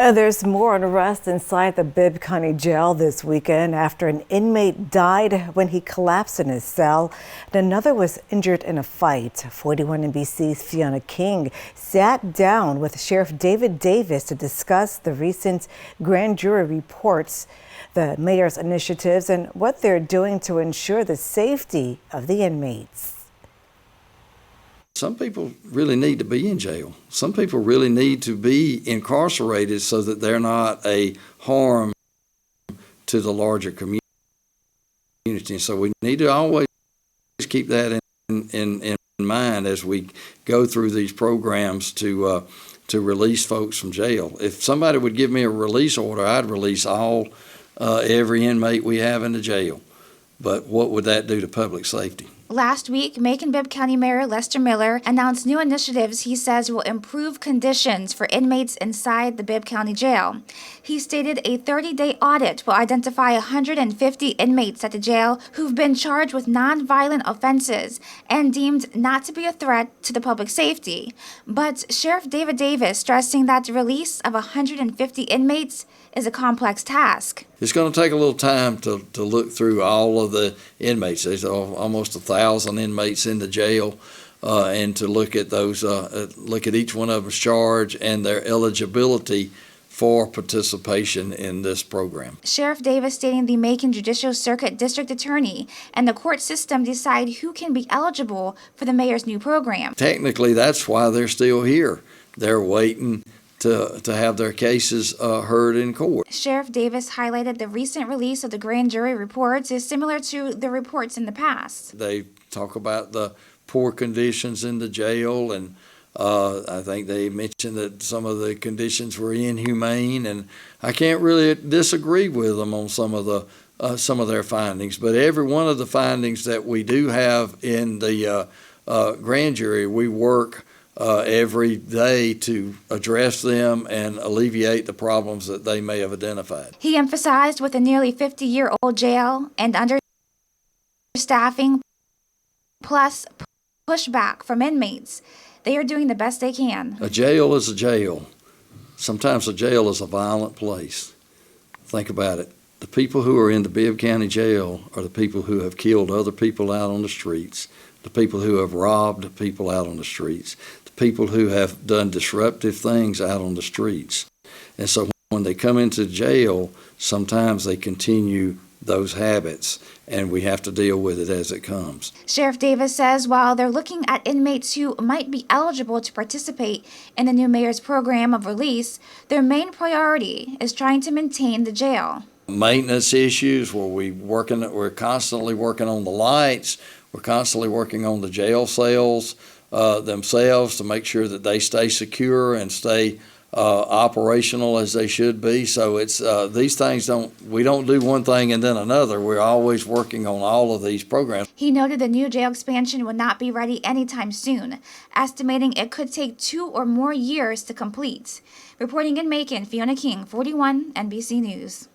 There's more unrest inside the Bibb County Jail this weekend after an inmate died when he collapsed in his cell and another was injured in a fight. 41 NBC's Fiona King sat down with Sheriff David-Davis to discuss the recent grand jury reports, the mayor's initiatives, and what they're doing to ensure the safety of the inmates. Some people really need to be in jail. Some people really need to be incarcerated so that they're not a harm to the larger community. So we need to always keep that in mind as we go through these programs to release folks from jail. If somebody would give me a release order, I'd release every inmate we have in the jail. But what would that do to public safety? Last week, Macon-Bibb County Mayor Lester Miller announced new initiatives he says will improve conditions for inmates inside the Bibb County Jail. He stated a 30-day audit will identify 150 inmates at the jail who've been charged with nonviolent offenses and deemed not to be a threat to the public safety. But Sheriff David-Davis stressing that the release of 150 inmates is a complex task. It's going to take a little time to look through all of the inmates. There's almost 1,000 inmates in the jail, and to look at those, look at each one of them's charge and their eligibility for participation in this program. Sheriff Davis stating the Macon Judicial Circuit District Attorney and the court system decide who can be eligible for the mayor's new program. Technically, that's why they're still here. They're waiting to have their cases heard in court. Sheriff Davis highlighted the recent release of the grand jury reports is similar to the reports in the past. They talk about the poor conditions in the jail, and I think they mentioned that some of the conditions were inhumane, and I can't really disagree with them on some of their findings. But every one of the findings that we do have in the grand jury, we work every day to address them and alleviate the problems that they may have identified. He emphasized with a nearly 50-year-old jail and understaffing plus pushback from inmates, they are doing the best they can. A jail is a jail. Sometimes a jail is a violent place. Think about it. The people who are in the Bibb County Jail are the people who have killed other people out on the streets, the people who have robbed people out on the streets, people who have done disruptive things out on the streets. And so when they come into jail, sometimes they continue those habits, and we have to deal with it as it comes. Sheriff Davis says while they're looking at inmates who might be eligible to participate in the new mayor's program of release, their main priority is trying to maintain the jail. Maintenance issues where we're constantly working on the lights, we're constantly working on the jail cells themselves to make sure that they stay secure and stay operational as they should be. So it's these things we don't do one thing and then another. We're always working on all of these programs. He noted the new jail expansion would not be ready anytime soon, estimating it could take 2 or more years to complete. Reporting in Macon, Fiona King, 41 NBC News.